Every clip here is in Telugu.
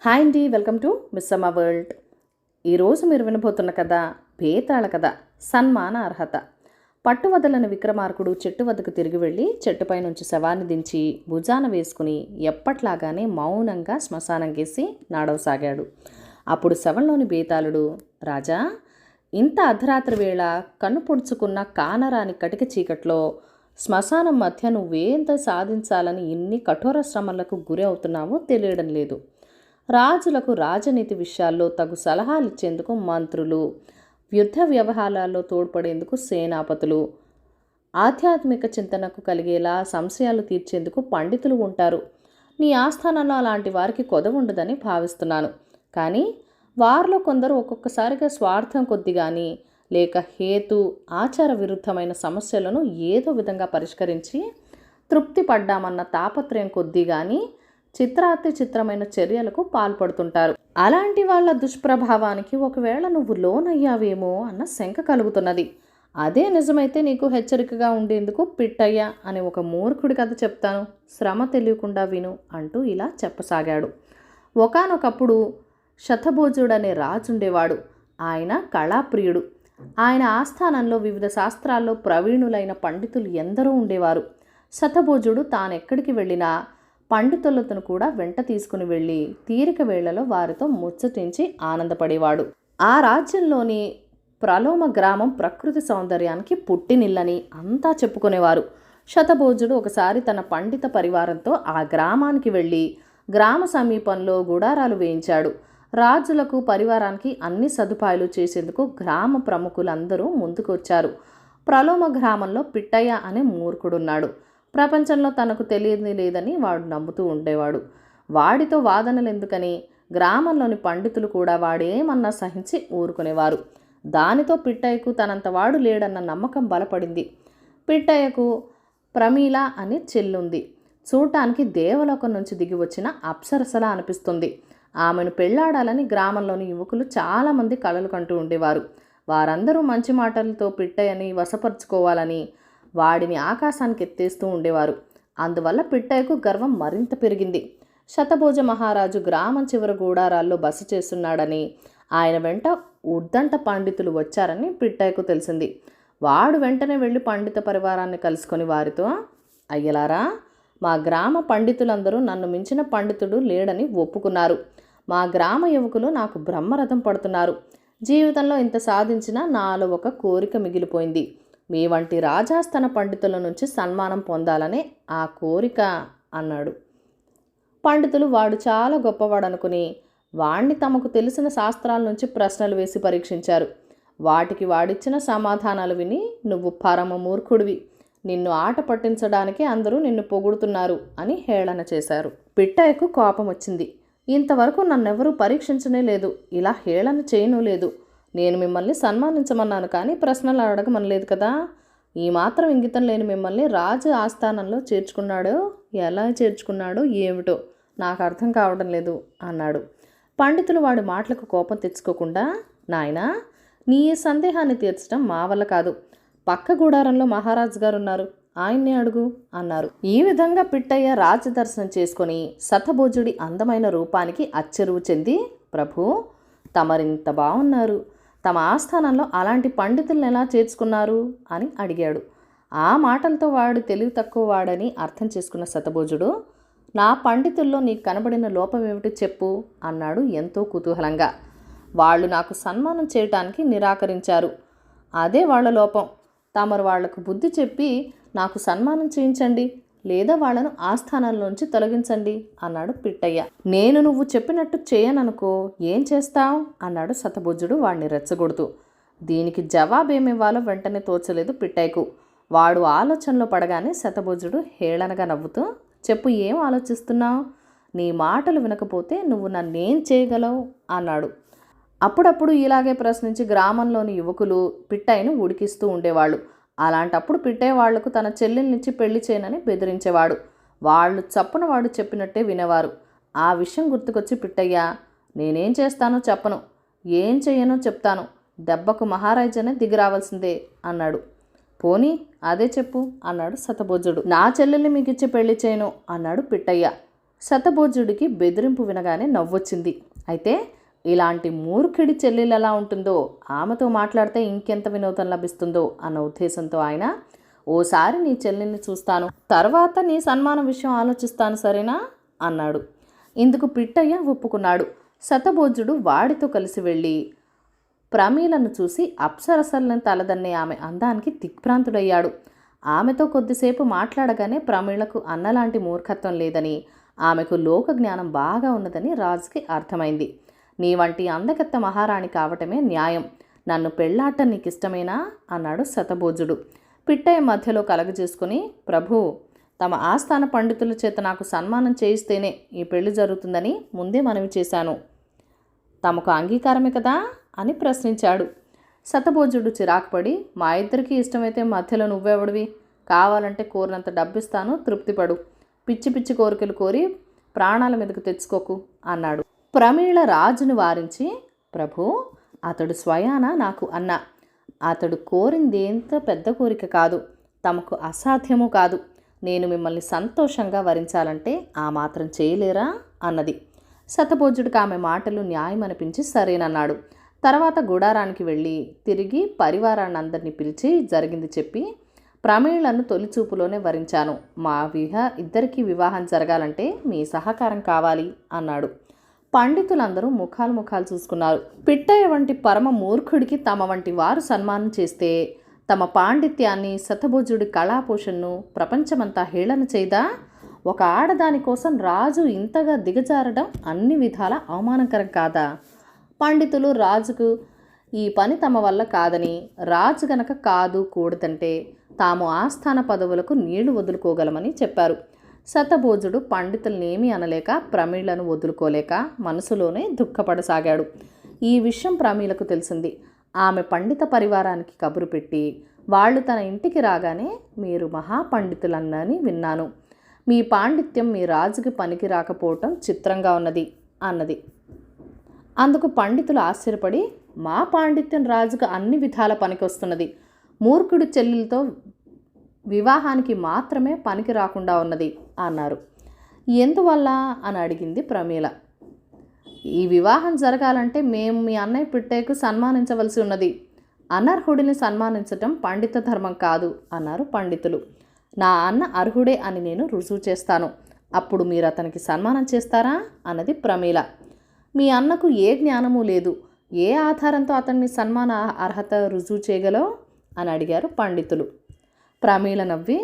హాయ్ అండి, వెల్కమ్ టు మిస్ అమ్మ వరల్డ్. ఈరోజు మీరు వినబోతున్న కథ బేతాళ కథ. సన్మాన అర్హత. పట్టువదలని విక్రమార్కుడు చెట్టు వద్దకు తిరిగి వెళ్ళి చెట్టుపై నుంచి శవాన్ని దించి భుజాన వేసుకుని ఎప్పట్లాగానే మౌనంగా శ్మశానం కేసి నాడవసాగాడు. అప్పుడు శవంలోని బేతాళుడు, రాజా, ఇంత అర్ధరాత్రి వేళ కన్ను పొడుచుకున్న కానరాని కటిక చీకట్లో శ్మశానం మధ్య నువ్వేంత సాధించాలని ఇన్ని కఠోర శ్రమలకు గురి అవుతున్నావో తెలియడం లేదు. రాజులకు రాజనీతి విషయాల్లో తగు సలహాలు ఇచ్చేందుకు మంత్రులు, యుద్ధ వ్యవహారాల్లో తోడ్పడేందుకు సేనాపతులు, ఆధ్యాత్మిక చింతనకు కలిగేలా సంశయాలు తీర్చేందుకు పండితులు ఉంటారు. నీ ఆస్థానంలో అలాంటి వారికి కొదవ ఉండదని భావిస్తున్నాను. కానీ వారిలో కొందరు ఒక్కొక్కసారిగా స్వార్థం కొద్ది కానీ లేక హేతు ఆచార విరుద్ధమైన సమస్యలను ఏదో విధంగా పరిష్కరించి తృప్తి పడ్డామన్న తాపత్రయం కొద్దీ కానీ చిత్రాతి చిత్రమైన చర్యలకు పాల్పడుతుంటారు. అలాంటి వాళ్ళ దుష్ప్రభావానికి ఒకవేళ నువ్వు లోనయ్యావేమో అన్న శంక కలుగుతున్నది. అదే నిజమైతే నీకు హెచ్చరికగా ఉండేందుకు పిట్టయ్య అనే ఒక మూర్ఖుడి కథ చెప్తాను, శ్రమ తెలియకుండా విను అంటూ ఇలా చెప్పసాగాడు. ఒకానొకప్పుడు శతభోజుడనే రాజుండేవాడు. ఆయన కళాప్రియుడు. ఆయన ఆస్థానంలో వివిధ శాస్త్రాల్లో ప్రవీణులైన పండితులు ఎందరో ఉండేవారు. శతభోజుడు తానెక్కడికి వెళ్ళినా పండితులతను కూడా వెంట తీసుకుని వెళ్ళి తీరిక వేళలో వారితో ముచ్చటించి ఆనందపడేవాడు. ఆ రాజ్యంలోని ప్రలోమ గ్రామం ప్రకృతి సౌందర్యానికి పుట్టినిల్లని అంతా చెప్పుకునేవారు. శతభోజుడు ఒకసారి తన పండిత పరివారంతో ఆ గ్రామానికి వెళ్ళి గ్రామ సమీపంలో గుడారాలు వేయించాడు. రాజులకు పరివారానికి అన్ని సదుపాయాలు చేసేందుకు గ్రామ ప్రముఖులందరూ ముందుకొచ్చారు. ప్రలోమ గ్రామంలో పిట్టయ్య అనే మూర్ఖుడున్నాడు. ప్రపంచంలో తనకు తెలియని లేదని వాడు నమ్ముతూ ఉండేవాడు. వాడితో వాదనలు ఎందుకని గ్రామంలోని పండితులు కూడా వాడేమన్నా సహించి ఊరుకునేవారు. దానితో పిట్టయ్యకు తనంత వాడు లేడన్న నమ్మకం బలపడింది. పిట్టయ్యకు ప్రమీల అని చెల్లుంది. చూడటానికి దేవలోకం నుంచి దిగి వచ్చిన అప్సరసలా అనిపిస్తుంది. ఆమెను పెళ్లాడాలని గ్రామంలోని యువకులు చాలామంది కలలు కంటూ ఉండేవారు. వారందరూ మంచి మాటలతో పిట్టయ్యని వశపరుచుకోవాలని వాడిని ఆకాశానికి ఎత్తేస్తూ ఉండేవారు. అందువల్ల పిట్టయ్యకు గర్వం మరింత పెరిగింది. శతభోజ మహారాజు గ్రామం చివర గూడారాల్లో బస చేస్తున్నాడని, ఆయన వెంట ఉద్దంట పండితులు వచ్చారని పిట్టయ్యకు తెలిసింది. వాడు వెంటనే వెళ్ళి పండిత పరివారాన్ని కలుసుకొని వారితో, అయ్యలారా, మా గ్రామ పండితులందరూ నన్ను మించిన పండితుడు లేడని ఒప్పుకున్నారు. మా గ్రామ యువకులు నాకు బ్రహ్మరథం పడుతున్నారు. జీవితంలో ఇంత సాధించినా నాలో ఒక కోరిక మిగిలిపోయింది. మీ వంటి రాజాస్థాన పండితుల నుంచి సన్మానం పొందాలనే ఆ కోరిక అన్నాడు. పండితులు వాడు చాలా గొప్పవాడనుకుని వాణ్ణి తమకు తెలిసిన శాస్త్రాల నుంచి ప్రశ్నలు వేసి పరీక్షించారు. వాటికి వాడిచ్చిన సమాధానాలు విని, నువ్వు పరమ మూర్ఖుడివి, నిన్ను ఆట పట్టించడానికి అందరూ నిన్ను పొగుడుతున్నారు అని హేళన చేశారు. పిట్టయ్యకు కోపం వచ్చింది. ఇంతవరకు నన్నెవరూ పరీక్షించనే లేదు, ఇలా హేళన చేయనూ లేదు. నేను మిమ్మల్ని సన్మానించమన్నాను కానీ ప్రశ్నలు అడగమనలేదు కదా. ఈ మాత్రం ఇంగితం లేని మిమ్మల్ని రాజు ఆస్థానంలో చేర్చుకున్నాడో, ఎలా చేర్చుకున్నాడో ఏమిటో నాకు అర్థం కావడం లేదు అన్నాడు. పండితులు వాడి మాటలకు కోపం తెచ్చుకోకుండా, నాయనా, నీ సందేహాన్ని తీర్చడం మా వల్ల కాదు. పక్క గూడారంలో మహారాజు గారు ఉన్నారు, ఆయన్ని అడుగు అన్నారు. ఈ విధంగా పిట్టయ్య రాజదర్శనం చేసుకొని శతభోజుడి అందమైన రూపానికి అచ్చెరువు చెంది, ప్రభు, తమరింత బాగున్నారు, తమ ఆస్థానంలో అలాంటి పండితులను ఎలా చేర్చుకున్నారు అని అడిగాడు. ఆ మాటలతో వాడు తెలివి తక్కువ వాడని అర్థం చేసుకున్న శతభోజుడు, నా పండితుల్లో నీకు కనబడిన లోపం ఏమిటి చెప్పు అన్నాడు ఎంతో కుతూహలంగా. వాళ్ళు నాకు సన్మానం చేయటానికి నిరాకరించారు, అదే వాళ్ళ లోపం. తమరు వాళ్లకు బుద్ధి చెప్పి నాకు సన్మానం చేయించండి, లేదా వాళ్లను ఆస్థానంలోంచి తొలగించండి అన్నాడు పిట్టయ్య. నేను నువ్వు చెప్పినట్టు చేయననుకో, ఏం చేస్తావు అన్నాడు శతభోజుడు వాడిని రెచ్చగొడుతూ. దీనికి జవాబేమివ్వాలో వెంటనే తోచలేదు పిట్టయ్యకు. వాడు ఆలోచనలో పడగానే శతభోజుడు హేళనగా నవ్వుతూ, చెప్పు, ఏం ఆలోచిస్తున్నావు? నీ మాటలు వినకపోతే నువ్వు నన్నేం చేయగలవు అన్నాడు. అప్పుడప్పుడు ఇలాగే ప్రశ్నించి గ్రామంలోని యువకులు పిట్టయ్యను ఉడికిస్తూ ఉండేవాళ్ళు. అలాంటప్పుడు పిట్టయ్య వాళ్లకు తన చెల్లెల్నిచ్చి పెళ్లి చేయనని బెదిరించేవాడు. వాళ్ళు చప్పున వాడు చెప్పినట్టే వినేవారు. ఆ విషయం గుర్తుకొచ్చి పిట్టయ్య, నేనేం చేస్తానో చెప్పను, ఏం చెయ్యనో చెప్తాను, దెబ్బకు మహారాజానే దిగిరావాల్సిందే అన్నాడు. పోనీ అదే చెప్పు అన్నాడు శతభోజుడు. నా చెల్లెల్ని మీకిచ్చి పెళ్లి చేయను అన్నాడు పిట్టయ్య. శతభోజుడికి బెదిరింపు వినగానే నవ్వొచ్చింది. అయితే ఇలాంటి మూర్ఖుడి చెల్లెలు ఎలా ఉంటుందో, ఆమెతో మాట్లాడితే ఇంకెంత వినోదం లభిస్తుందో అన్న ఉద్దేశంతో ఆయన, ఓసారి నీ చెల్లెల్ని చూస్తాను, తర్వాత నీ సన్మానం విషయం ఆలోచిస్తాను సరేనా అన్నాడు. ఇందుకు పిట్టయ్య ఒప్పుకున్నాడు. శతభోజుడు వాడితో కలిసి వెళ్ళి ప్రమీలను చూసి అప్సరసలను తలదన్నే ఆమె అందానికి దిగ్భ్రాంతుడయ్యాడు. ఆమెతో కొద్దిసేపు మాట్లాడగానే ప్రమీలకు అన్నలాంటి మూర్ఖత్వం లేదని, ఆమెకు లోక జ్ఞానం బాగా ఉన్నదని రాజుకి అర్థమైంది. నీ వంటి అందగత్త మహారాణి కావటమే న్యాయం. నన్ను పెళ్లాట నీకిష్టమేనా అన్నాడు శతభోజుడు. పిట్టయ్య మధ్యలో కలగజేసుకుని, ప్రభు, తమ ఆస్థాన పండితుల చేత నాకు సన్మానం చేయిస్తేనే ఈ పెళ్లి జరుగుతుందని ముందే మనవి చేశాను. తమకు అంగీకారమే కదా అని ప్రశ్నించాడు. శతభోజుడు చిరాకుపడి, మా ఇద్దరికీ ఇష్టమైతే మధ్యలో నువ్వెవడివి? కావాలంటే కోరినంత డబ్బిస్తాను, తృప్తిపడు. పిచ్చి పిచ్చి కోరికలు కోరి ప్రాణాల మీదకు తెచ్చుకోకు అన్నాడు. ప్రమీళ రాజును వారించి, ప్రభు, అతడు స్వయాన నాకు అన్న. అతడు కోరిందేంత పెద్ద కోరిక కాదు, తమకు అసాధ్యము కాదు. నేను మిమ్మల్ని సంతోషంగా వరించాలంటే ఆ మాత్రం చేయలేరా అన్నది. శతభోజుడికి ఆమె మాటలు న్యాయమనిపించి సరేనన్నాడు. తర్వాత గుడారానికి వెళ్ళి తిరిగి పరివారాన్ని అందరినీ పిలిచి జరిగింది చెప్పి, ప్రమీళ్లను తొలిచూపులోనే వరించాను. మా ఇద్దరికీ వివాహం జరగాలంటే మీ సహకారం కావాలి అన్నాడు. పండితులందరూ ముఖాలు చూసుకున్నారు. పిట్టయ్య వంటి పరమ మూర్ఖుడికి తమ వంటి వారు సన్మానం చేస్తే తమ పాండిత్యాన్ని, శతభోజుడి కళాపోషణను ప్రపంచమంతా హేళన చేయదా? ఒక ఆడదాని కోసం రాజు ఇంతగా దిగజారడం అన్ని విధాల అవమానకరం కాదా? పండితులు రాజుకు ఈ పని తమ వల్ల కాదని, రాజు గనక కాదు కూడదంటే తాము ఆస్థాన పదవులకు నీళ్లు వదులుకోగలమని చెప్పారు. శతభోజుడు పండితులనేమీ అనలేక ప్రమీళ్లను వదులుకోలేక మనసులోనే దుఃఖపడసాగాడు. ఈ విషయం ప్రమీలకు తెలిసింది. ఆమె పండిత పరివారానికి కబురు పెట్టి, వాళ్ళు తన ఇంటికి రాగానే, మీరు మహాపండితులన్నని విన్నాను. మీ పాండిత్యం మీ రాజుకి పనికి రాకపోవటం చిత్రంగా ఉన్నది అన్నది. అందుకు పండితులు ఆశ్చర్యపడి, మా పాండిత్యం రాజుకు అన్ని విధాల పనికొస్తున్నది, మూర్ఖుడి చెల్లెలతో వివాహానికి మాత్రమే పనికి రాకుండా ఉన్నది అన్నారు. ఎందువల్ల అని అడిగింది ప్రమీల. ఈ వివాహం జరగాలంటే మేము మీ అన్నయ్య పిట్టయ్యకు సన్మానించవలసి ఉన్నది. అనర్హుడిని సన్మానించటం పండిత ధర్మం కాదు అన్నారు పండితులు. నా అన్న అర్హుడే అని నేను రుజువు చేస్తాను, అప్పుడు మీరు అతనికి సన్మానం చేస్తారా అన్నది ప్రమీల. మీ అన్నకు ఏ జ్ఞానము లేదు, ఏ ఆధారంతో అతన్ని సన్మాన అర్హత రుజువు చేయగలవు అని అడిగారు పండితులు. ప్రమీల నవ్వి,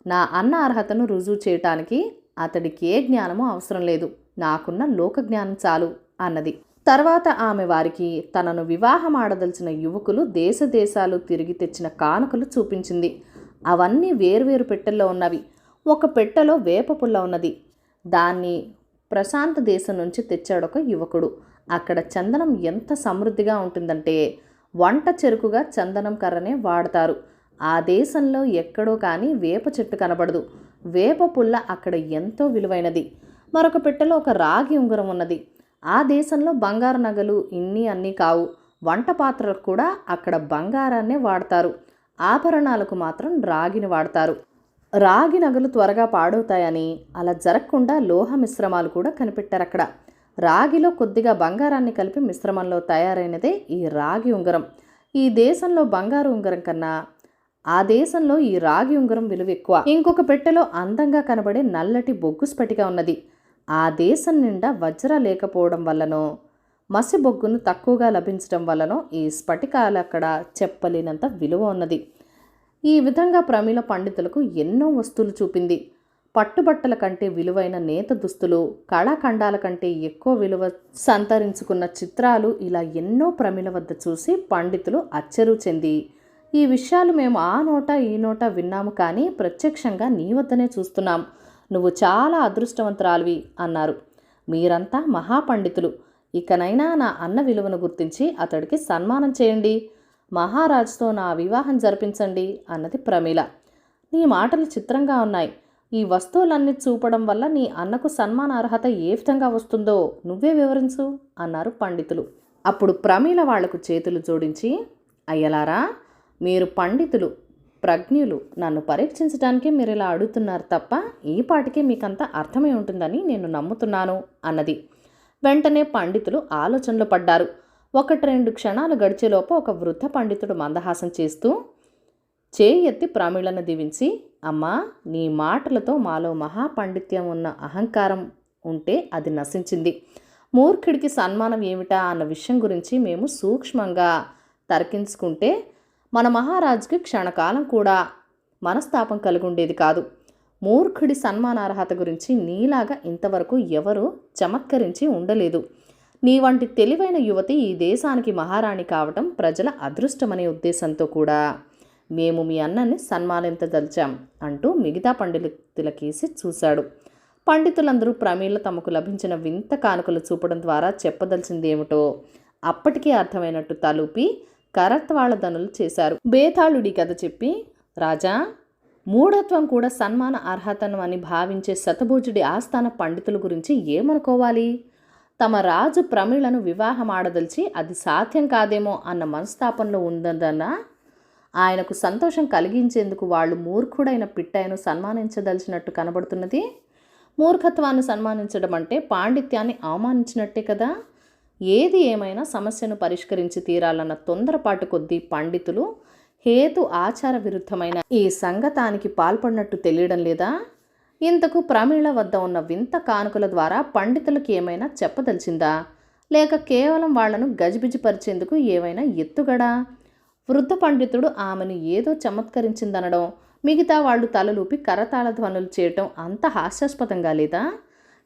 నా అన్న అర్హతను రుజువు చేయటానికి అతడికి ఏ జ్ఞానము అవసరం లేదు, నాకున్న లోక జ్ఞానం చాలు అన్నది. తర్వాత ఆమె వారికి తనను వివాహం ఆడదలిచిన యువకులు దేశాలు తిరిగి తెచ్చిన కానుకలు చూపించింది. అవన్నీ వేర్వేరు పెట్టెల్లో ఉన్నవి. ఒక పెట్టెలో వేప పుల్ల ఉన్నది. దాన్ని ప్రశాంత దేశం నుంచి తెచ్చాడొక యువకుడు. అక్కడ చందనం ఎంత సమృద్ధిగా ఉంటుందంటే వంట చెరుకుగా చందనం కర్రనే వాడతారు. ఆ దేశంలో ఎక్కడో కానీ వేప చెట్టు కనబడదు. వేప పుల్ల అక్కడ ఎంతో విలువైనది. మరొక పెట్టెలో ఒక రాగి ఉంగరం ఉన్నది. ఆ దేశంలో బంగారు నగలు అన్నీ కావు. వంట పాత్రలకు కూడా అక్కడ బంగారాన్నే వాడతారు. ఆభరణాలకు మాత్రం రాగిని వాడతారు. రాగి నగలు త్వరగా పాడవుతాయని అలా జరగకుండా లోహ మిశ్రమాలు కూడా కనిపెట్టారు అక్కడ. రాగిలో కొద్దిగా బంగారాన్ని కలిపి మిశ్రమంలో తయారైనదే ఈ రాగి ఉంగరం. ఈ దేశంలో బంగారు ఉంగరం కన్నా ఆ దేశంలో ఈ రాగి ఉంగరం విలువ ఎక్కువ. ఇంకొక పెట్టెలో అందంగా కనబడే నల్లటి బొగ్గు స్ఫటిక ఉన్నది. ఆ దేశం నిండా వజ్ర లేకపోవడం వల్లనో మసి బొగ్గును తక్కువగా లభించడం వల్లనో ఈ స్ఫటికాలు అక్కడ చెప్పలేనంత విలువ ఉన్నది. ఈ విధంగా ప్రమీల పండితులకు ఎన్నో వస్తువులు చూపింది. పట్టుబట్టల కంటే విలువైన నేత దుస్తులు, కళాఖండాల కంటే ఎక్కువ విలువ సంతరించుకున్న చిత్రాలు, ఇలా ఎన్నో ప్రమీల వద్ద చూసి పండితులు ఆశ్చర్యం చెంది, ఈ విషయాలు మేము ఆ నోట ఈ నోట విన్నాము, కానీ ప్రత్యక్షంగా నీ వద్దనే చూస్తున్నాం. నువ్వు చాలా అదృష్టవంతురాలివి అన్నారు. మీరంతా మహాపండితులు. ఇకనైనా నా అన్న విలువను గుర్తించి అతడికి సన్మానం చేయండి, మహారాజుతో నా వివాహం జరిపించండి అన్నది ప్రమీల. నీ మాటలు చిత్రంగా ఉన్నాయి. ఈ వస్తువులన్నీ చూపడం వల్ల నీ అన్నకు సన్మాన అర్హత ఏ విధంగా వస్తుందో నువ్వే వివరించు అన్నారు పండితులు. అప్పుడు ప్రమీల వాళ్లకు చేతులు జోడించి, అయ్యలారా, మీరు పండితులు, ప్రజ్ఞులు, నన్ను పరీక్షించడానికి మీరు ఇలా అడుగుతున్నారు తప్ప ఈ పాటికి మీకంత అర్థమై ఉంటుందని నేను నమ్ముతున్నాను అన్నది. వెంటనే పండితులు ఆలోచనలో పడ్డారు. 1-2 క్షణాలు గడిచేలోపు ఒక వృద్ధ పండితుడు మందహాసం చేస్తూ చేయి ఎత్తి ప్రమీలను దీవించి, అమ్మా, నీ మాటలతో మాలో మహాపాండిత్యం ఉన్న అహంకారం ఉంటే అది నశించింది. మూర్ఖుడికి సన్మానం ఏమిటా అన్న విషయం గురించి మేము సూక్ష్మంగా తర్కించుకుంటే మన మహారాజుకి క్షణకాలం కూడా మనస్తాపం కలిగుండేది కాదు. మూర్ఖుడి సన్మానార్హత గురించి నీలాగా ఇంతవరకు ఎవరూ చమత్కరించి ఉండలేదు. నీ వంటి తెలివైన యువతి ఈ దేశానికి మహారాణి కావటం ప్రజల అదృష్టమనే ఉద్దేశంతో కూడా మేము మీ అన్నని సన్మానించదలిచాం అంటూ మిగతా పండితులకేసి చూశాడు. పండితులందరూ ప్రమీల తమకు లభించిన వింత కానుకలు చూపడం ద్వారా చెప్పదలిచిందేమిటో అప్పటికీ అర్థమైనట్టు తలూపి కరత్వాళ ధనులు చేశారు. బేతాళుడి కథ చెప్పి, రాజా, మూఢత్వం కూడా సన్మాన అర్హతను అని భావించే శతభుజుడి ఆస్థాన పండితుల గురించి ఏమనుకోవాలి? తమ రాజు ప్రమీలను వివాహం ఆడదలిచి అది సాధ్యం కాదేమో అన్న మనస్తాపంలో ఉందన్న ఆయనకు సంతోషం కలిగించేందుకు వాళ్ళు మూర్ఖుడైన పిట్టయ్యను సన్మానించదలిచినట్టు కనబడుతున్నది. మూర్ఖత్వాన్ని సన్మానించడం అంటే పాండిత్యాన్ని అవమానించినట్టే కదా. ఏది ఏమైనా సమస్యను పరిష్కరించి తీరాలన్న తొందరపాటు కొద్దీ పండితులు హేతు ఆచార విరుద్ధమైన ఈ సంగతానికి పాల్పడినట్టు తెలియడం లేదా? ఇంతకు ప్రమీళ వద్ద ఉన్న వింత కానుకల ద్వారా పండితులకు ఏమైనా చెప్పదలిచిందా, లేక కేవలం వాళ్లను గజిబిజిపరిచేందుకు ఏవైనా ఎత్తుగడా? వృద్ధ పండితుడు ఆమెను ఏదో చమత్కరించిందనడం, మిగతా వాళ్ళు తలలూపి కరతాళ ధ్వనులు చేయటం అంత హాస్యాస్పదంగా లేదా?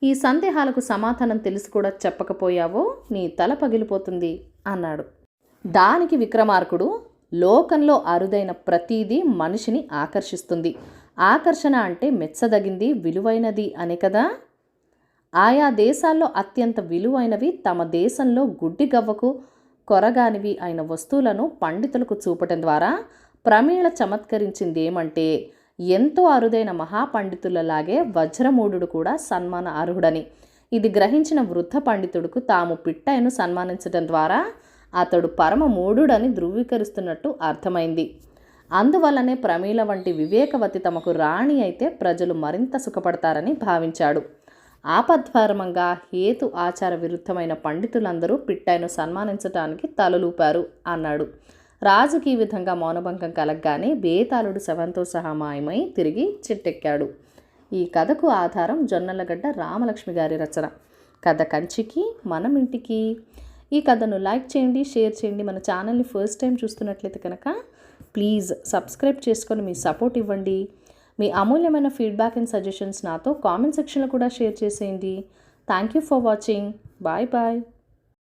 ఈ సందేహాలకు సమాధానం తెలిసి కూడా చెప్పకపోయావో నీ తల పగిలిపోతుంది అన్నాడు. దానికి విక్రమార్కుడు, లోకంలో అరుదైన ప్రతీదీ మనిషిని ఆకర్షిస్తుంది. ఆకర్షణ అంటే మెచ్చదగింది, విలువైనది అనే కదా. ఆయా దేశాల్లో అత్యంత విలువైనవి తమ దేశంలో గుడ్డిగవ్వకు కొరగానివి అయిన వస్తువులను పండితులకు చూపటం ద్వారా ప్రమీళ చమత్కరించిందేమంటే ఎంతో అరుదైన మహాపండితులలాగే వజ్రమూఢుడు కూడా సన్మాన అర్హుడని. ఇది గ్రహించిన వృద్ధ పండితుడుకు తాము పిట్టయ్యను సన్మానించడం ద్వారా అతడు పరమ మూఢుడని ధృవీకరిస్తున్నట్టు అర్థమైంది. అందువల్లనే ప్రమీల వంటి వివేకవతి తమకు రాణి అయితే ప్రజలు మరింత సుఖపడతారని భావించాడు. ఆపద్ధర్మంగా హేతు ఆచార విరుద్ధమైన పండితులందరూ పిట్టయ్యను సన్మానించడానికి తలలూపారు అన్నాడు. రాజుకి ఈ విధంగా మౌనభంగం కలగగానే బేతాళుడు శవంతో సహా మాయమై తిరిగి చెట్టెక్కాడు. ఈ కథకు ఆధారం జొన్నలగడ్డ రామలక్ష్మి గారి రచన. కథ కంచికి మనం ఇంటికి. ఈ కథను లైక్ చేయండి, షేర్ చేయండి. మన ఛానల్ని ఫస్ట్ టైం చూస్తున్నట్లయితే కనుక ప్లీజ్ సబ్స్క్రైబ్ చేసుకొని మీ సపోర్ట్ ఇవ్వండి. మీ అమూల్యమైన ఫీడ్బ్యాక్ అండ్ సజెషన్స్ నాతో కామెంట్ సెక్షన్లో కూడా షేర్ చేసేయండి. Thank you for watching. Bye bye.